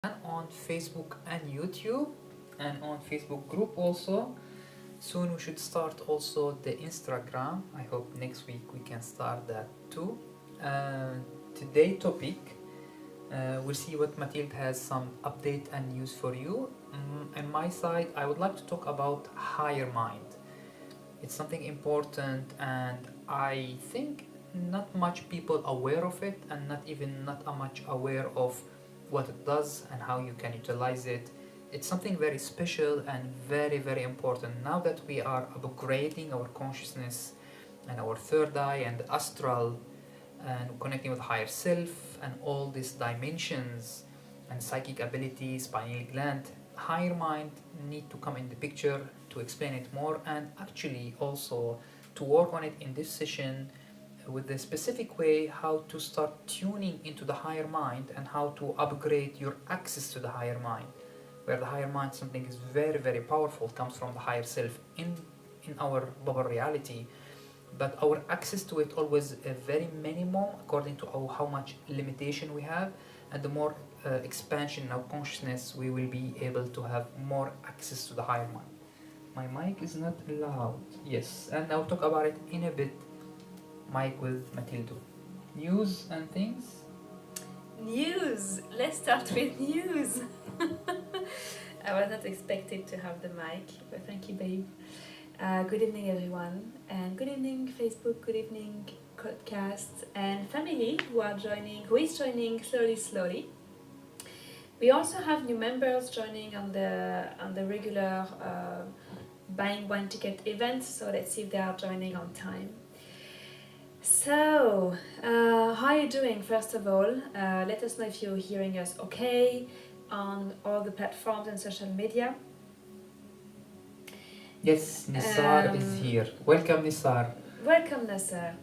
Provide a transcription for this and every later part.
and on Facebook and YouTube, and on Facebook group also. Soon we should start also the Instagram. I hope next week we can start that too. Today topic, we'll see what Mathilde has some update and news for you. On my side, I would like to talk about higher mind. It's something important, and I think not much people aware of it, and not much aware of what it does and how you can utilize it. It's something very special and very important. Now that we are upgrading our consciousness and our third eye and astral and connecting with higher self and all these dimensions and psychic abilities, pineal gland, higher mind need to come in the picture to explain it more, and actually also to work on it in this session with the specific way how to start tuning into the higher mind and how to upgrade your access to the higher mind, where the higher mind, something is very powerful, comes from the higher self in our bubble reality, but our access to it always very minimum according to how much limitation we have, and the more expansion in our consciousness we will be able to have more access to the higher mind. My mic is not loud. Yes, and I'll talk about it in a bit. Mic with Matilda. News and things. News! Let's start with news! I was not expected to have the mic, but thank you, babe. Good evening, everyone, and good evening, Facebook, good evening, podcast, and family who is joining slowly. We also have new members joining on the regular buying one ticket event, so let's see if they are joining on time. So, how are you doing? First of all, let us know if you're hearing us okay on all the platforms and social media. Yes, Nisar is here. Welcome, Nisar. Welcome, Nasser.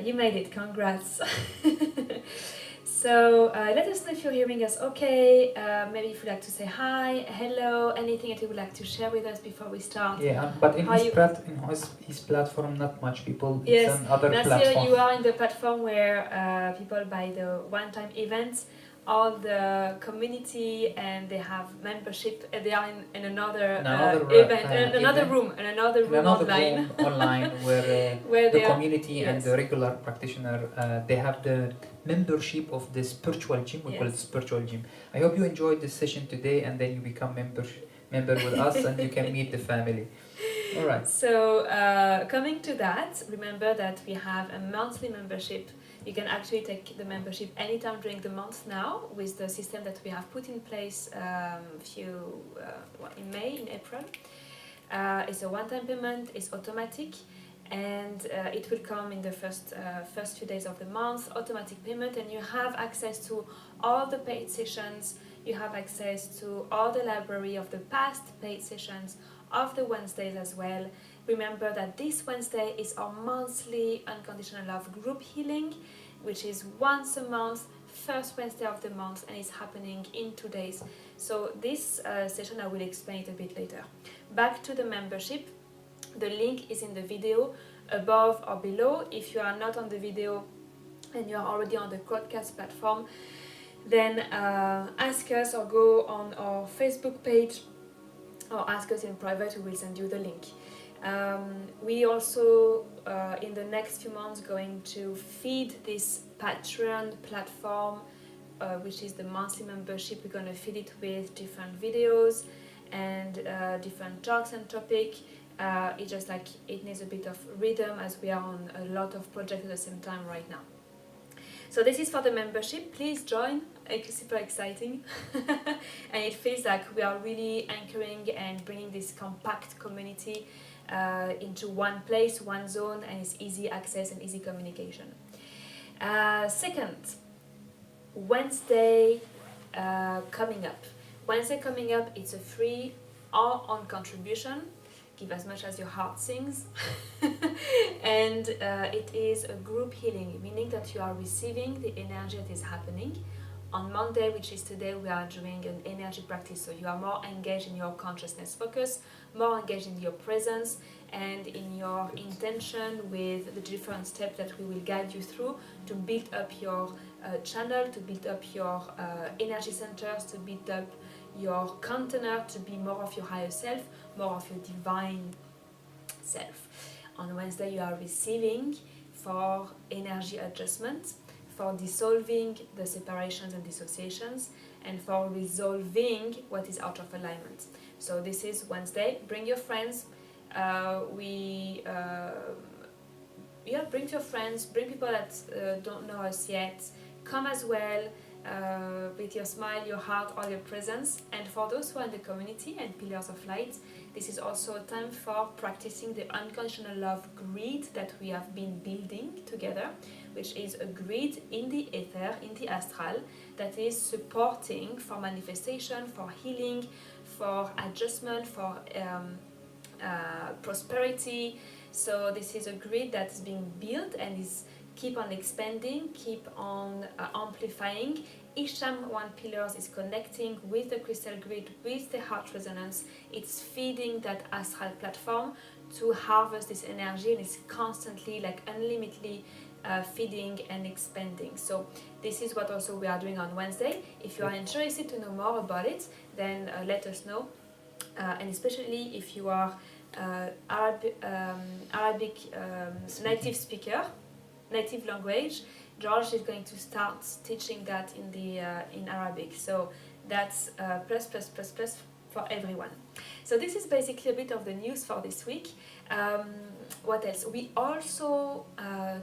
You made it, congrats. So let us know if you're hearing us okay. Maybe if you'd like to say hi, hello, anything that you would like to share with us before we start. Yeah, but in his platform, not much people. Yes, it's another Nasir, platform. you are in the platform where people buy the one-time events, all the community, and they have membership. They are in another event, another room online. Online where the community yes. and the regular practitioner they have the membership of the spiritual gym. We call it spiritual gym. I hope you enjoyed this session today, and then you become member with us, and you can meet the family. All right. So coming to that, remember that we have a monthly membership. You can actually take the membership anytime during the month now with the system that we have put in place in April. It's a one-time payment, it's automatic, and it will come in the first few days of the month, automatic payment, and you have access to all the paid sessions, you have access to all the library of the past paid sessions, of the Wednesdays as well. Remember that this Wednesday is our monthly unconditional love group healing, which is once a month, first Wednesday of the month, and it's happening in 2 days. So this session I will explain it a bit later. Back to the membership. The link is in the video above or below. If you are not on the video and you are already on the podcast platform, then ask us or go on our Facebook page or ask us in private, we will send you the link. We also, in the next few months, going to feed this Patreon platform, which is the monthly membership. We're going to feed it with different videos and different talks and topic. It's just like it needs a bit of rhythm as we are on a lot of projects at the same time right now. So this is for the membership. Please join. It's super exciting. And it feels like we are really anchoring and bringing this compact community into one place, one zone, and it's easy access and easy communication. Second, Wednesday coming up. Wednesday coming up, it's a free or on contribution. Give as much as your heart sings. And it is a group healing, meaning that you are receiving the energy that is happening On Monday, which is today, we are doing an energy practice, so you are more engaged in your consciousness focus, more engaged in your presence and in your intention with the different steps that we will guide you through to build up your channel, to build up your energy centers, to build up your container to be more of your higher self, more of your divine self. On Wednesday, you are receiving for energy adjustment, for dissolving the separations and dissociations, and for resolving what is out of alignment. So this is Wednesday. Bring your friends. Bring your friends. Bring people that don't know us yet. Come as well. With your smile, your heart, or your presence. And for those who are in the community and Pillars of Light, this is also a time for practicing the unconditional love grid that we have been building together, which is a grid in the ether, in the astral, that is supporting for manifestation, for healing, for adjustment, for prosperity. So this is a grid that is being built and is keep on expanding, keep on amplifying. Each time one pillar is connecting with the crystal grid, with the heart resonance, it's feeding that astral platform to harvest this energy, and it's constantly, like unlimitedly feeding and expanding. So this is what also we are doing on Wednesday. If you are interested to know more about it, then let us know. And especially if you are Arabic native speaker, native language, George is going to start teaching that in Arabic. So that's plus for everyone. So this is basically a bit of the news for this week. What else? We also are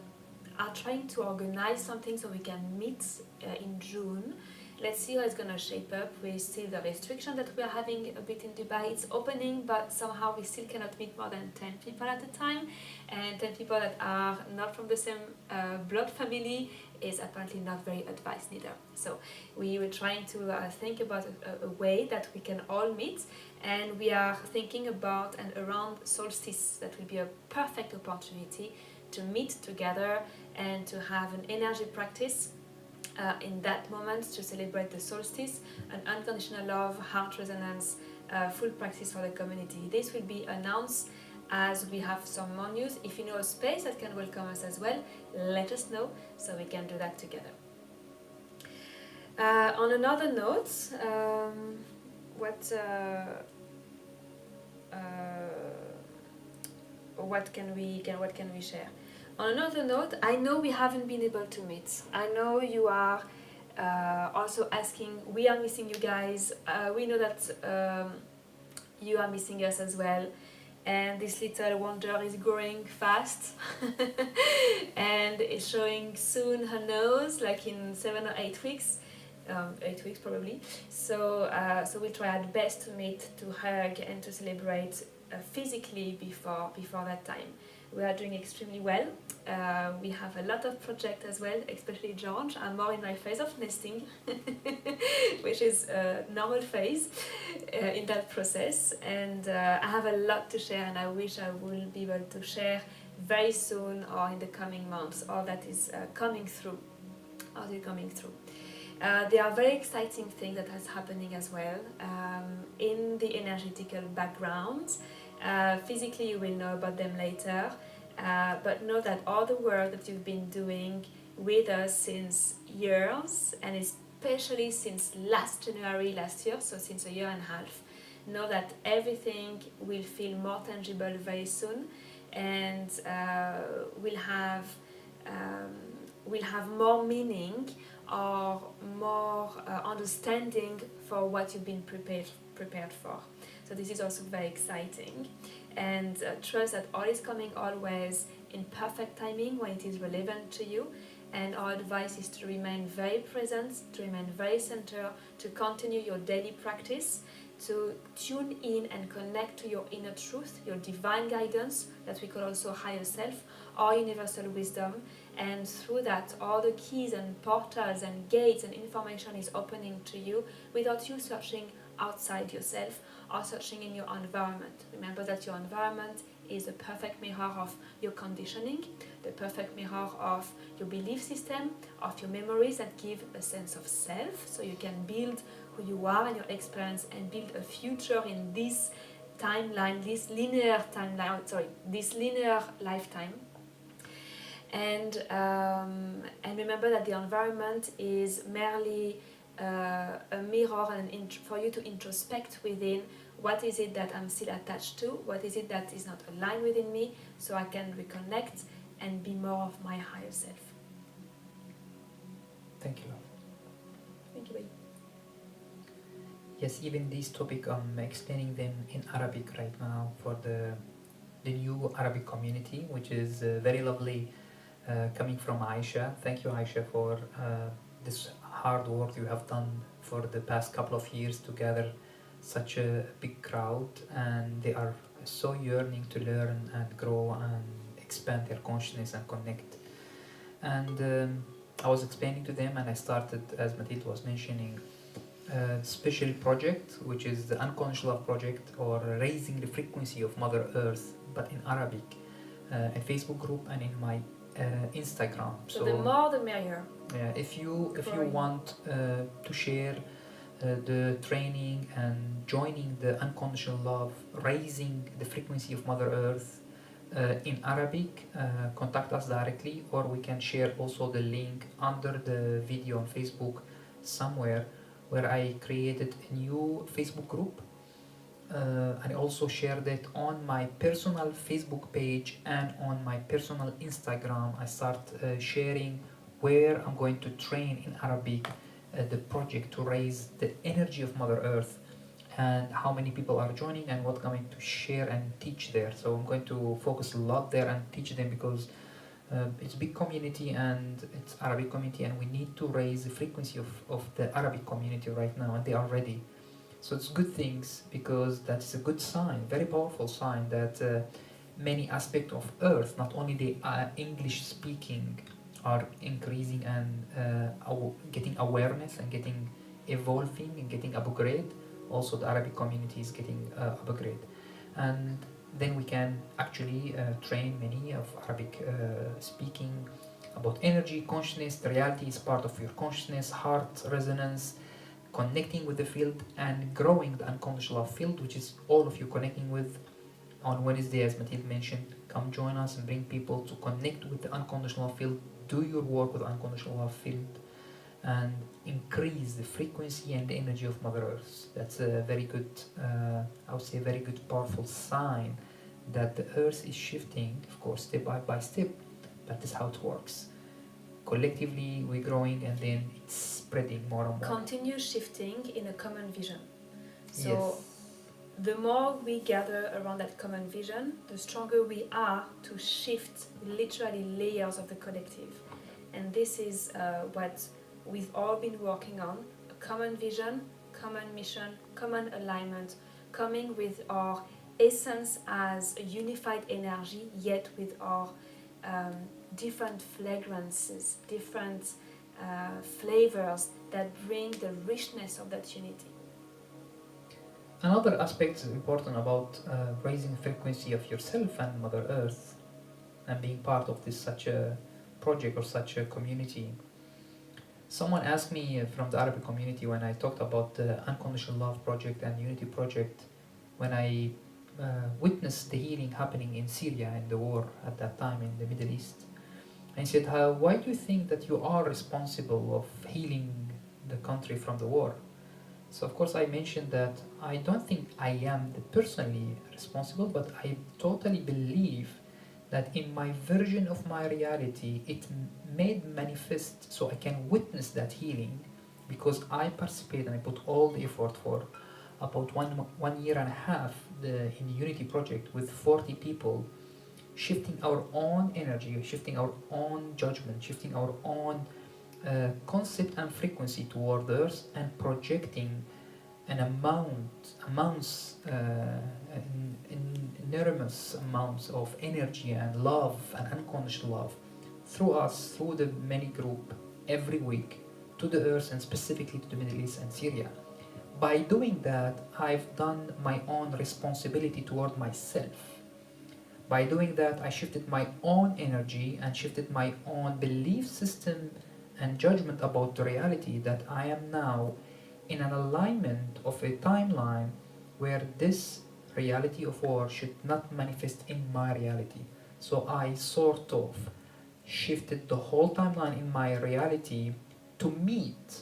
trying to organize something so we can meet in June. Let's see how it's going to shape up. We still the restriction that we are having a bit in Dubai. It's opening, but somehow we still cannot meet more than 10 people at a time. And 10 people that are not from the same blood family is apparently not very advised neither. So we were trying to think about a way that we can all meet. And we are thinking about and around solstice. That will be a perfect opportunity to meet together and to have an energy practice in that moment to celebrate the solstice, an unconditional love, heart resonance, full practice for the community. This will be announced as we have some more news. If you know a space that can welcome us as well, let us know so we can do that together. On another note, what can we share? On another note, I know we haven't been able to meet. I know you are also asking, we are missing you guys. We know that you are missing us as well. And this little wonder is growing fast and is showing soon her nose, like in 7 or 8 weeks. 8 weeks probably. So we'll try our best to meet, to hug and to celebrate physically before that time. We are doing extremely well. We have a lot of projects as well, especially George. I'm more in my phase of nesting, which is a normal phase in that process. And I have a lot to share, and I wish I will be able to share very soon or in the coming months all that is coming through. There are very exciting things that is happening as well in the energetical background. Physically, you will know about them later, but know that all the work that you've been doing with us since years, and especially since last January last year, so since a year and a half, know that everything will feel more tangible very soon, and will have more meaning or more understanding for what you've been prepared for. So this is also very exciting, and trust that all is coming always in perfect timing when it is relevant to you. And our advice is to remain very present, to remain very centered, to continue your daily practice, to tune in and connect to your inner truth, your divine guidance that we call also higher self or universal wisdom, and through that all the keys and portals and gates and information is opening to you without you searching outside yourself or searching in your environment. Remember that your environment is a perfect mirror of your conditioning, the perfect mirror of your belief system, of your memories that give a sense of self, so you can build who you are and your experience and build a future in this timeline, this linear lifetime. And remember that the environment is merely a mirror and for you to introspect within what is it that I'm still attached to, what is it that is not aligned within me, so I can reconnect and be more of my higher self. Thank you, love. Thank you, babe. Yes, even this topic, I'm explaining them in Arabic right now for the new Arabic community, which is very lovely, coming from Aisha. Thank you, Aisha, for this hard work you have done for the past couple of years to gather such a big crowd, and they are so yearning to learn and grow and expand their consciousness and connect. And I was explaining to them, and I started, as Mathilde was mentioning, a special project, which is the Unconscious Love Project, or Raising the Frequency of Mother Earth, but in Arabic, a Facebook group and in my Instagram. So the more the merrier. Yeah, if you want to share the training and joining the Unconditional Love, Raising the Frequency of Mother Earth in Arabic, contact us directly, or we can share also the link under the video on Facebook somewhere, where I created a new Facebook group. I also shared it on my personal Facebook page and on my personal Instagram. I start sharing where I'm going to train in Arabic the project to raise the energy of Mother Earth, and how many people are joining and what I'm going to share and teach there. So I'm going to focus a lot there and teach them, because it's a big community and it's Arabic community, and we need to raise the frequency of the Arabic community right now, and they are ready. So it's good things, because that's a good sign, very powerful sign, that many aspects of Earth, not only the English speaking, are increasing and getting awareness and getting evolving and getting upgrade. Also the Arabic community is getting upgrade, and then we can actually train many of Arabic speaking about energy, consciousness. The reality is part of your consciousness, heart resonance, connecting with the field and growing the unconditional love field, which is all of you connecting with. On Wednesday, as Mathilde mentioned, come join us and bring people to connect with the unconditional love field. Do your work with the unconditional love field and increase the frequency and the energy of Mother Earth. That's a very good, I would say, very good, powerful sign that the Earth is shifting, of course, step by step, but this is how it works. Collectively, we're growing, and then it's spreading more and more. Continue shifting in a common vision. So Yes. the more we gather around that common vision, the stronger we are to shift literally layers of the collective. And this is what we've all been working on: a common vision, common mission, common alignment, coming with our essence as a unified energy, yet with our different fragrances, different flavors that bring the richness of that unity. Another aspect important about raising the frequency of yourself and Mother Earth, and being part of this such a project or such a community. Someone asked me from the Arabic community, when I talked about the Unconditional Love Project and Unity Project, when I witnessed the healing happening in Syria in the war at that time in the Middle East. I said, why do you think that you are responsible of healing the country from the war? So of course I mentioned that I don't think I am personally responsible, but I totally believe that in my version of my reality, it made manifest so I can witness that healing, because I participate and I put all the effort for about 1 year and a half in the Unity Project with 40 people, shifting our own energy, shifting our own judgment, shifting our own concept and frequency toward Earth, and projecting an enormous amounts of energy and love and unconditional love through us, through the many group, every week, to the earth and specifically to the Middle East and Syria. By doing that, I've done my own responsibility toward myself. By doing that, I shifted my own energy and shifted my own belief system and judgment about the reality, that I am now in an alignment of a timeline where this reality of war should not manifest in my reality. So I sort of shifted the whole timeline in my reality to meet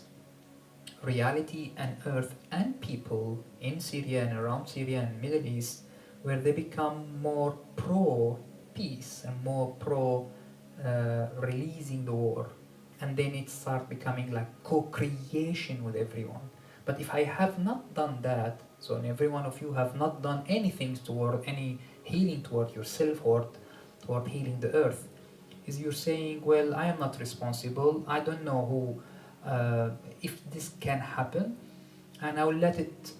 reality and earth and people in Syria and around Syria and Middle East, where they become more pro peace and more pro releasing the war, and then it starts becoming like co-creation with everyone. But if I have not done that, so and every one of you have not done anything toward any healing toward yourself or toward healing the earth, is you're saying, well, I am not responsible, I don't know who if this can happen, and I will let it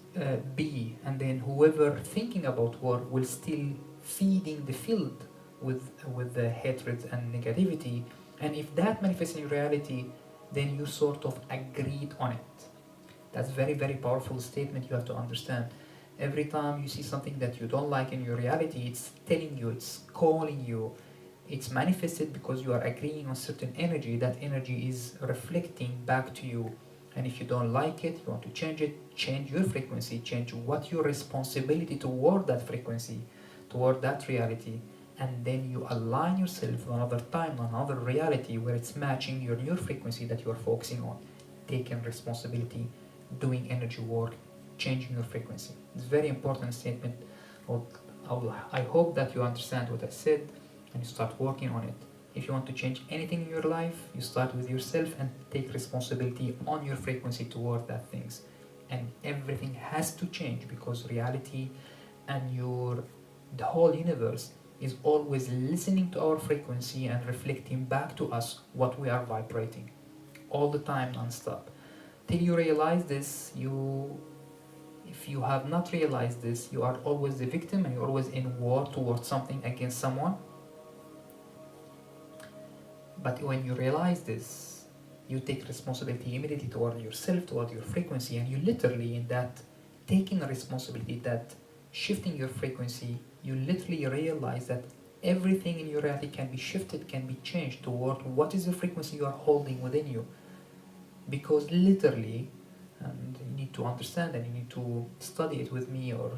be, and then whoever thinking about war will still feeding the field with the hatred and negativity, and if that manifests in reality, then you sort of agreed on it. That's very, very powerful statement you have to understand. Every time you see something that you don't like in your reality, it's telling you, it's calling you, it's manifested because you are agreeing on certain energy. That energy is reflecting back to you. And if you don't like it, you want to change it, change your frequency, change what your responsibility toward that frequency, toward that reality, and then you align yourself with another time, another reality where it's matching your new frequency that you are focusing on, taking responsibility, doing energy work, changing your frequency. It's a very important statement. I hope that you understand what I said and you start working on it. If you want to change anything in your life, you start with yourself and take responsibility on your frequency toward that things. And everything has to change because reality and the whole universe is always listening to our frequency and reflecting back to us what we are vibrating all the time, non-stop. Till you realize this, if you have not realized this, you are always the victim and you're always in war towards something, against someone. But when you realize this, you take responsibility immediately toward yourself, toward your frequency, and you literally, in that taking responsibility, that shifting your frequency, you literally realize that everything in your reality can be shifted, can be changed toward what is the frequency you are holding within you. Because literally, and you need to understand and you need to study it with me, or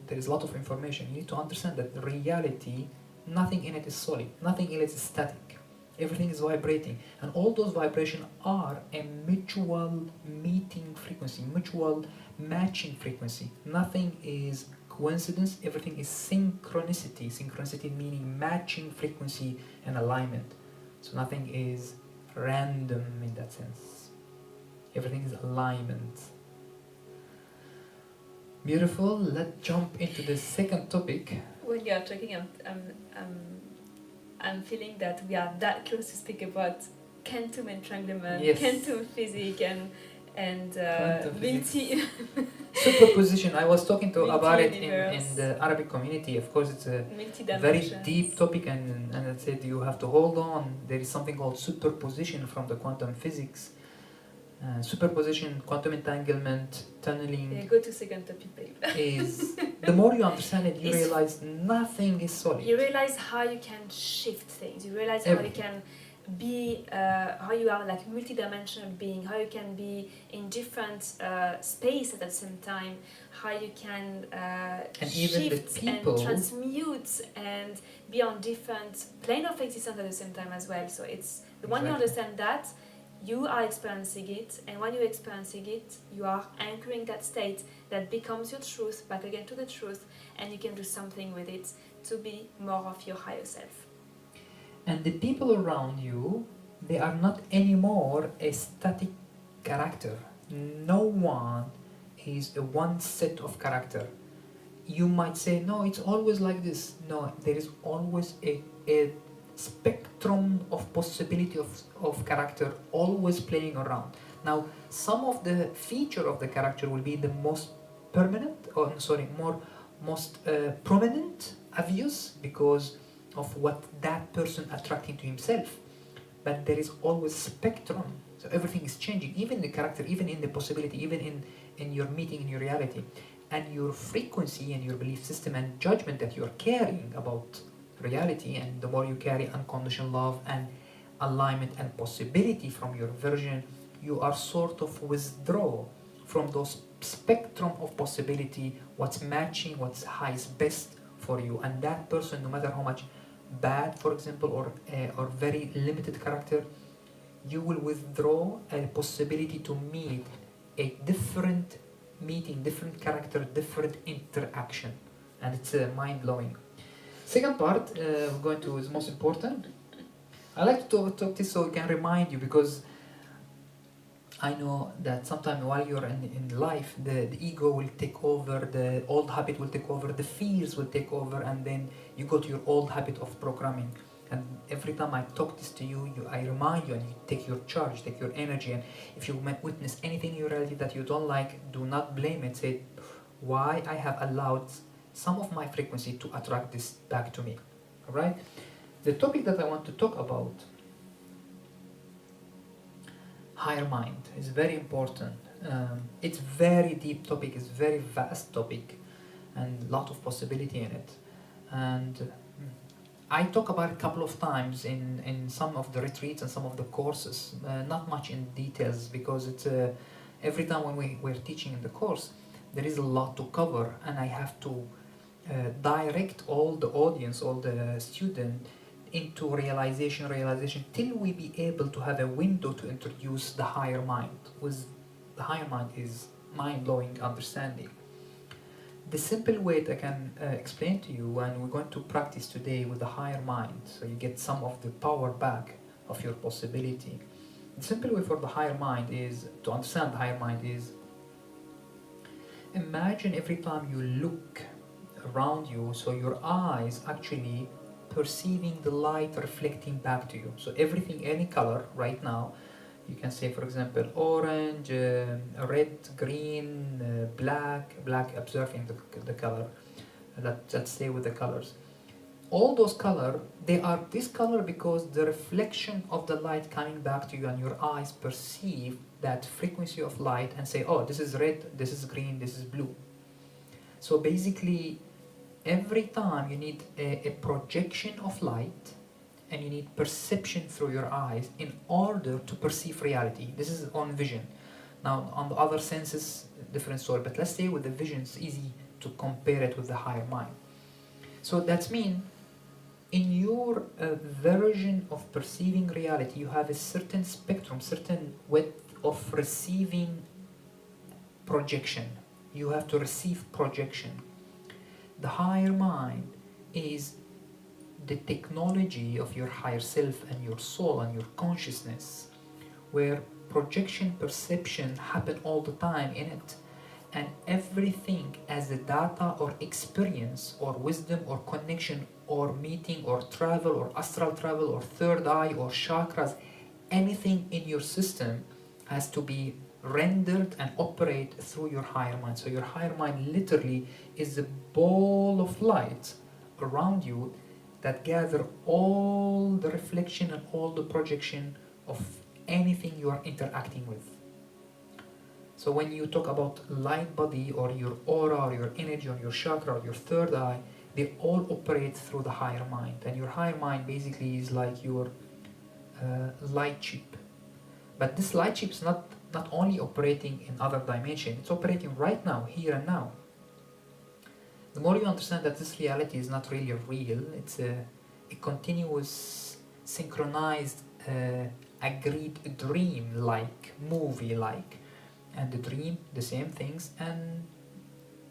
there is a lot of information, you need to understand that reality, nothing in it is solid, nothing in it is static. Everything is vibrating, and all those vibrations are a mutual meeting frequency, mutual matching frequency. Nothing is coincidence, everything is synchronicity. Synchronicity meaning matching frequency and alignment. So nothing is random in that sense. Everything is alignment. Beautiful. Let's jump into the second topic. When you are talking, I'm feeling that we are that close to speak about quantum entanglement, Yes. quantum physics, and multi. Superposition. I was talking about it Multi-universe. in the Arabic community. Of course, it's a very multi-dimensions. deep topic, and I said you have to hold on. There is something called superposition from the quantum physics. Superposition, quantum entanglement, tunneling. Yeah, go to second topic, babe. Is the more you understand it, you It's- realize nothing is solid. You realize how you can shift things. You realize how you can be, how you are like multi-dimensional being, how you can be in different space at the same time, how you can And even the shift people- and transmute and be on different plane of existence at the same time as well. So it's when you Exactly. understand that, you are experiencing it, and when you're experiencing it, you are anchoring that state that becomes your truth, back again to the truth, and you can do something with it to be more of your higher self. And the people around you, they are not anymore a static character. No one is a one set of character. You might say, no, it's always like this. No, there is always a spectrum of possibility of character always playing around. Now, some of the feature of the character will be the most permanent, most prominent, obvious, because of what that person attracting to himself. but there is always spectrum. So everything is changing, even the character, even in the possibility, even in your meeting, in your reality. And your frequency and your belief system and judgment that you're carrying about reality, and the more you carry unconditional love and alignment and possibility from your version, you are sort of withdraw from those spectrum of possibility, what's matching, what's highest best for you. And that person, no matter how much bad, for example, or very limited character, you will withdraw a possibility to meet a different meeting, different character, different interaction, and it's mind-blowing. Second part, we're going to is most important. I like to talk this so I can remind you, because I know that sometimes while you're in life, the ego will take over, the old habit will take over, the fears will take over, and then you go to your old habit of programming. And every time I talk this to you, I remind you, and you take your charge, take your energy, and if you witness anything in your reality that you don't like, do not blame it. Say, why I have allowed some of my frequency to attract this back to me. Alright? The topic that I want to talk about, higher mind, is very important. It's very deep topic, it's very vast topic, and lot of possibility in it. And I talk about it a couple of times in some of the retreats and some of the courses, not much in details, because it's every time when we're teaching in the course, there is a lot to cover, and I have to direct all the audience, all the student, into realization, till we be able to have a window to introduce the higher mind. With the higher mind is mind-blowing understanding. The simple way that I can explain to you, and we're going to practice today with the higher mind, so you get some of the power back of your possibility. The simple way for the higher mind is, to understand the higher mind is, imagine every time you look around you, so your eyes actually perceiving the light reflecting back to you. So everything, any color right now, you can say, for example, orange, red, green, black, observing the color. Let's stay with the colors. All those color, they are this color because the reflection of the light coming back to you, and your eyes perceive that frequency of light and say, oh, this is red, this is green, this is blue. So basically, every time you need a projection of light, and you need perception through your eyes in order to perceive reality. This is on vision. Now, on the other senses, different story, but let's stay with the vision. It's easy to compare it with the higher mind. So that means in your version of perceiving reality, you have a certain spectrum, certain width of receiving projection. You have to receive projection. The higher mind is the technology of your higher self and your soul and your consciousness, where projection, perception happen all the time in it, and everything as a data or experience or wisdom or connection or meeting or travel or astral travel or third eye or chakras, anything in your system has to be rendered and operate through your higher mind. So your higher mind literally is a ball of light around you that gather all the reflection and all the projection of anything you are interacting with. So when you talk about light body or your aura or your energy or your chakra or your third eye, they all operate through the higher mind. And your higher mind basically is like your light chip. But this light chip is not only operating in other dimension, it's operating right now, here and now. The more you understand that this reality is not really real, it's a continuous, synchronized, agreed dream-like, movie-like. And the dream, the same things, and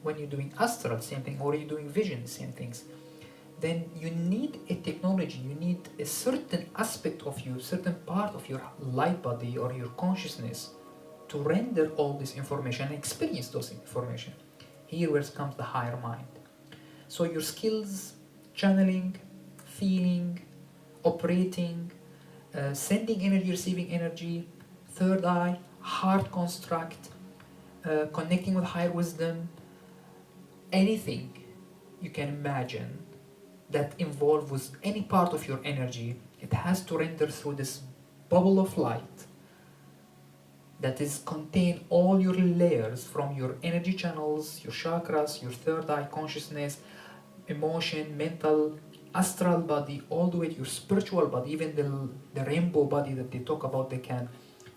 when you're doing astral, same thing, or you're doing vision, the same things. Then you need a technology, you need a certain aspect of you, certain part of your light body or your consciousness to render all this information and experience those information. Here where comes the higher mind. So your skills, channeling, feeling, operating, sending energy, receiving energy, third eye, heart construct, connecting with higher wisdom, anything you can imagine that involve with any part of your energy, it has to render through this bubble of light that is contain all your layers from your energy channels, your chakras, your third eye consciousness, emotion, mental, astral body, all the way to your spiritual body, even the rainbow body that they talk about. They can,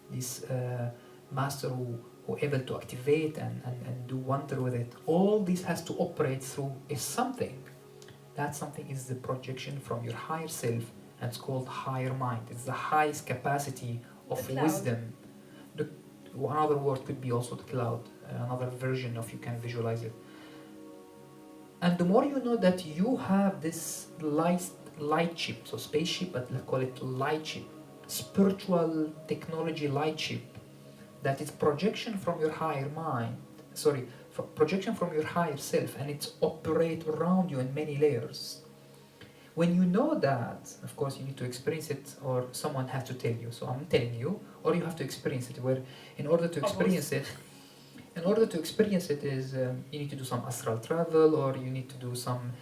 this master who able to activate and do wonder with it. All this has to operate through a something. That something is the projection from your higher self, and it's called higher mind. It's the highest capacity of wisdom. Another word could be also the cloud, another version of, you can visualize it. And the more you know that you have this light chip, so spaceship, but let's call it light chip, spiritual technology light chip, that is projection from your higher mind, projection from your higher self, and it's operate around you in many layers. When you know that, of course, you need to experience it, or someone has to tell you. So I'm telling you, or you have to experience it. Where, in order to experience it, is you need to do some astral travel, or you need to do some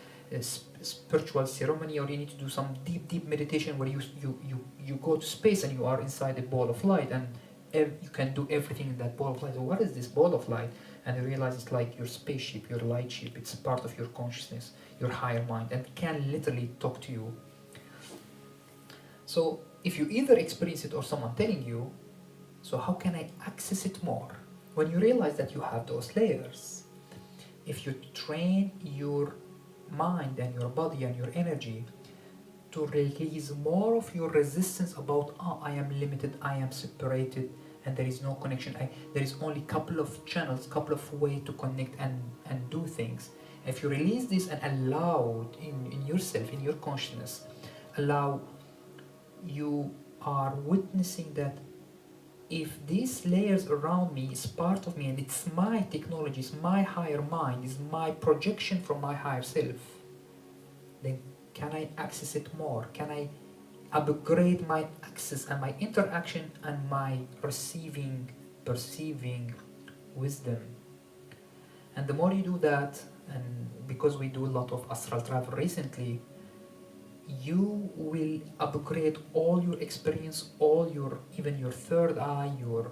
spiritual ceremony, or you need to do some deep meditation where you go to space and you are inside a ball of light, and you can do everything in that ball of light. So what is this ball of light? And you realize it's like your spaceship, your light ship. It's part of your consciousness, your higher mind, and can literally talk to you. So if you either experience it or someone telling you, so how can I access it more? When you realize that you have those layers, if you train your mind and your body and your energy to release more of your resistance about, I am limited, I am separated, and there is no connection, there is only a couple of channels, couple of ways to connect and do things. If you release this and allow in yourself, in your consciousness, allow, you are witnessing that if these layers around me is part of me, and it's my technology, it's my higher mind, is my projection from my higher self, then can I access it more? Can I upgrade my access and my interaction and my perceiving wisdom? And the more you do that, and because we do a lot of astral travel recently, you will upgrade all your experience, all your, even your third eye, your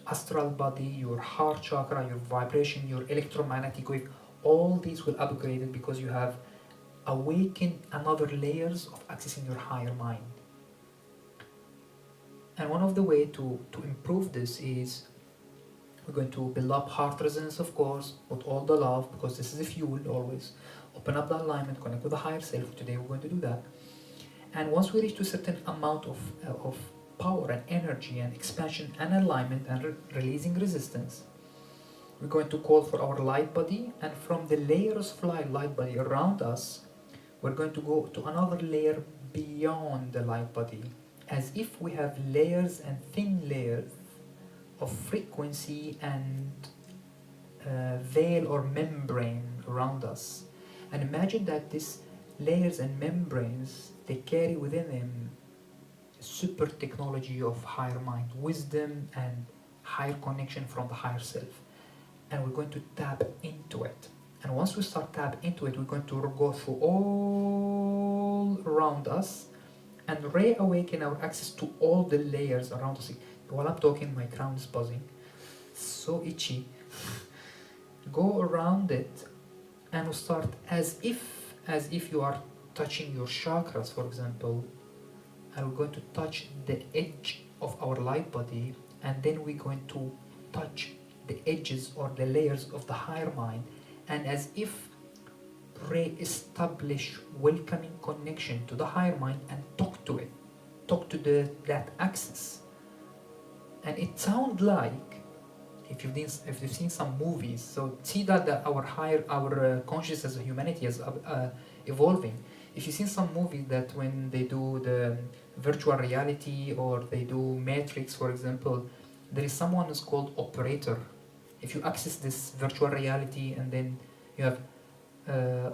astral body, your heart chakra, your vibration, your electromagnetic wave, all these will upgrade it because you have awakened another layers of accessing your higher mind. And one of the way to improve this is we're going to build up heart resonance, of course, with all the love, because this is the fuel always. Open up the alignment, connect with the higher self. Today we're going to do that. And once we reach to a certain amount of power and energy and expansion and alignment and releasing resistance, we're going to call for our light body, and from the layers of light body around us, we're going to go to another layer beyond the light body, as if we have layers and thin layers of frequency and veil or membrane around us. And imagine that these layers and membranes, they carry within them super technology of higher mind, wisdom and higher connection from the higher self. And we're going to tap into it. And once we start tap into it, we're going to go through all around us and reawaken our access to all the layers around us. While I'm talking, my crown is buzzing, so itchy. Go around it, and we'll start as if you are touching your chakras, for example, and we're going to touch the edge of our light body, and then we're going to touch the edges or the layers of the higher mind, and as if re-establish welcoming connection to the higher mind and talk to it, talk to that access. And it sounds like, if you've seen some movies, so see that our consciousness as a humanity is evolving. If you've seen some movies that when they do the virtual reality or they do Matrix, for example, there is someone who's called operator. If you access this virtual reality and then you have,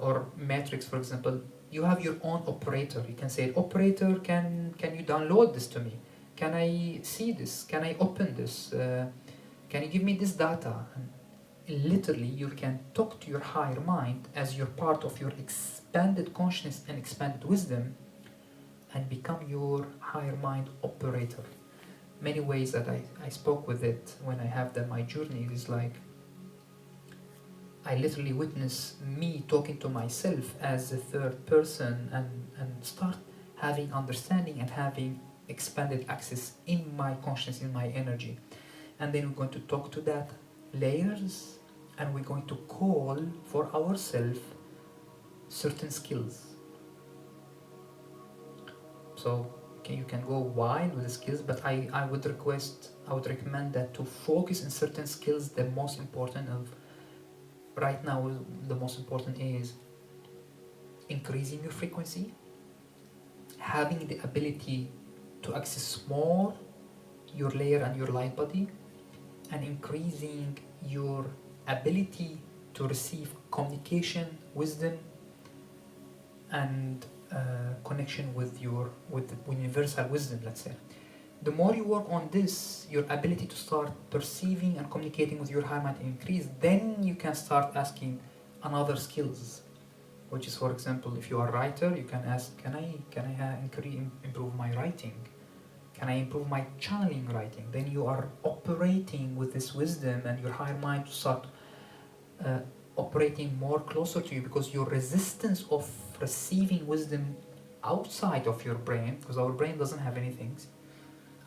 or Matrix, for example, you have your own operator. You can say, operator, can you download this to me? Can I see this? Can I open this? Can you give me this data? And literally, you can talk to your higher mind as you're part of your expanded consciousness and expanded wisdom, and become your higher mind operator. many ways that I spoke with it when I have my journey is like I literally witness me talking to myself as a third person and start having understanding and having expanded access in my consciousness, in my energy. And then we're going to talk to that layers and we're going to call for ourselves certain skills. So you can go wide with the skills, but I would recommend that to focus in certain skills. The most important of right now, the most important is increasing your frequency, having the ability to access more your layer and your light body, and increasing your ability to receive communication, wisdom, and connection with universal wisdom, let's say. The more you work on this, your ability to start perceiving and communicating with your higher mind increase, then you can start asking another skills, which is, for example, if you are a writer, you can ask, can I improve my writing? Can I improve my channeling writing? Then you are operating with this wisdom and your higher mind to start operating more closer to you, because your resistance of receiving wisdom outside of your brain, because our brain doesn't have anything.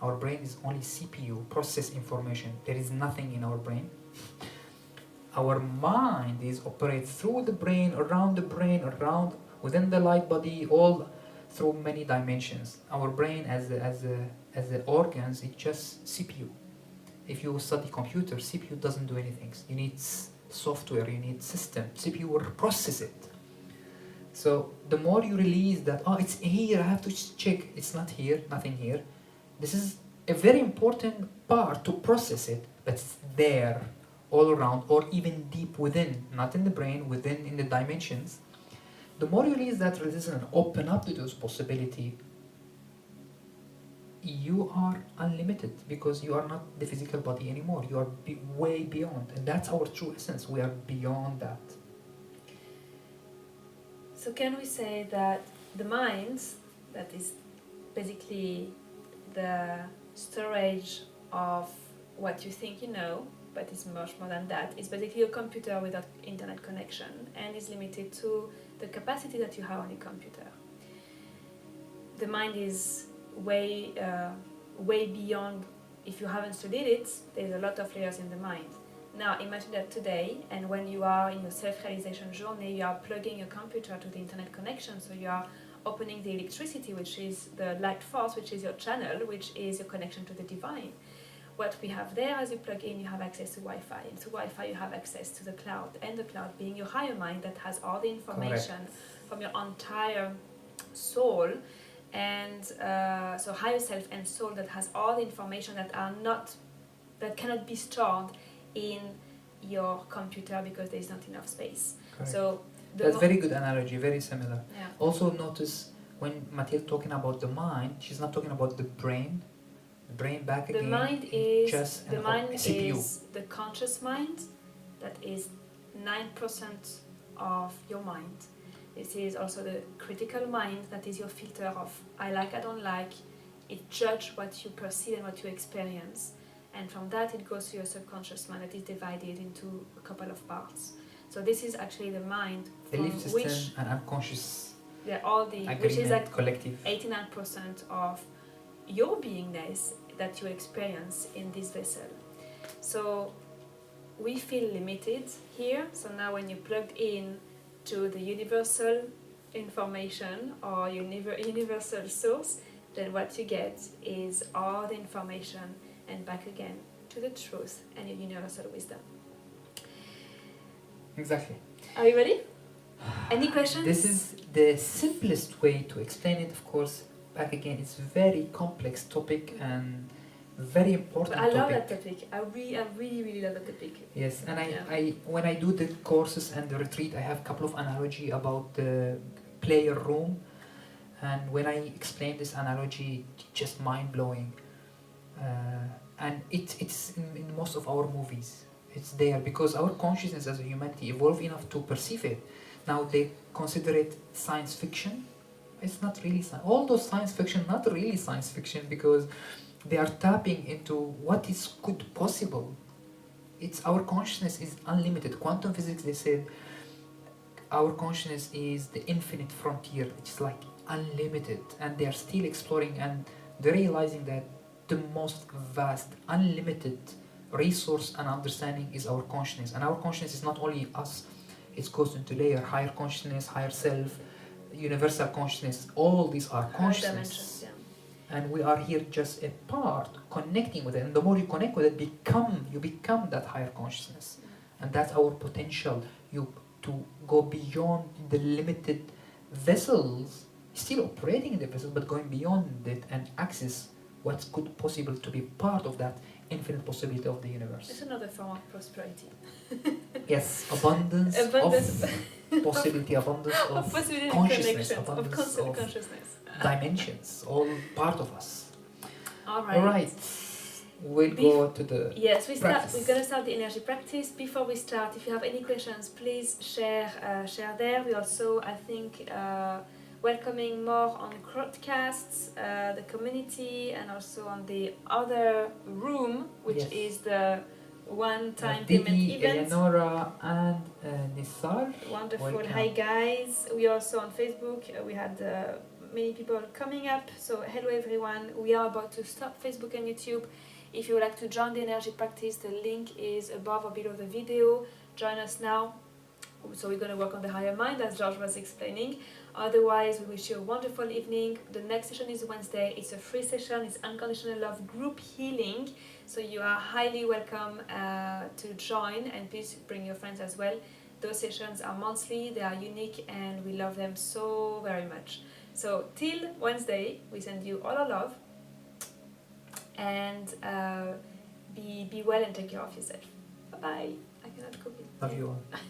Our brain is only CPU, process information. There is nothing in our brain. Our mind operates through the brain, around within the light body, all through many dimensions. Our brain as the organs, it's just CPU. If you study computer, CPU doesn't do anything. You need software, you need system. CPU will process it. So the more you release that, it's here, I have to check. It's not here, nothing here. This is a very important part to process it, but it's there all around, or even deep within, not in the brain, within in the dimensions. The more you release that resistance and open up to those possibilities, you are unlimited, because you are not the physical body anymore. You are way beyond, and that's our true essence. We are beyond that. So can we say that the mind, that is basically the storage of what you think you know, but it's much more than that, is basically a computer without internet connection and is limited to the capacity that you have on your computer. The mind is way beyond. If you haven't studied it, there's a lot of layers in the mind. Now imagine that today, and when you are in your self-realization journey, you are plugging your computer to the internet connection, so you are opening the electricity, which is the light force, which is your channel, which is your connection to the divine. What we have there, as you plug in, you have access to Wi-Fi, and through Wi-Fi you have access to the cloud, and the cloud being your higher mind that has all the information from your entire soul, and so higher self and soul that has all the information that cannot be stored in your computer because there is not enough space. Correct. So that's very good analogy, very similar. Yeah. Also notice when Mathilde talking about the mind, she's not talking about the brain. The brain back the again. Mind is just the mind CPU. is the conscious mind, that is 9% of your mind. This is also the critical mind, that is your filter of I like, I don't like. It judges what you perceive and what you experience. And from that it goes to your subconscious mind that is divided into a couple of parts. So this is actually the mind Belief from system which and unconscious which is like collective 89% of your beingness that you experience in this vessel. So we feel limited here. So now when you plugged in to the universal information or universal source, then what you get is all the information and back again to the truth and your universal wisdom. Exactly. Are you ready? Any questions? This is the simplest way to explain it, of course. Back again, it's a very complex topic and very important I love topic. that topic. I really love that topic. Yes, and I when I do the courses and the retreat, I have a couple of analogy about the player room, and when I explain this analogy, it's just mind blowing. And it's in most of our movies. It's there because our consciousness as a humanity evolved enough to perceive it. Now they consider it science fiction. It's not really science. All those science fiction, not really science fiction, because they are tapping into what is good possible. It's our consciousness is unlimited. Quantum physics, they said, our consciousness is the infinite frontier. It's like unlimited, and they are still exploring, and they're realizing that the most vast, unlimited resource and understanding is our consciousness. And our consciousness is not only us, it goes into layer, higher consciousness, higher self, universal consciousness. All these are consciousness. And we are here just a part connecting with it. And the more you connect with it, you become that higher consciousness. And that's our potential. To go beyond the limited vessels, still operating in the vessels, but going beyond it and access what's good possible to be part of that infinite possibility of the universe. It's another form of prosperity. Yes, abundance of possibility, abundance of consciousness, abundance of consciousness. Dimensions, all part of us. All right. All right. We'll go to the practice. We're gonna start the energy practice. Before we start, if you have any questions, please share there. We also, I think, welcoming more on broadcasts, the community, and also on the other room, which is the one-time payment event. Eleonora and Nisar. Wonderful. Welcome. Hi guys. We are also on Facebook. We had many people coming up. So hello everyone. We are about to stop Facebook and YouTube. If you would like to join the energy practice, the link is above or below the video. Join us now. So we're going to work on the higher mind, as George was explaining. Otherwise, we wish you a wonderful evening. The next session is Wednesday. It's a free session. It's unconditional love group healing. So you are highly welcome to join, and please bring your friends as well. Those sessions are monthly. They are unique, and we love them so very much. So till Wednesday, we send you all our love. And be well and take care of yourself. Bye bye. I cannot copy. Love you all.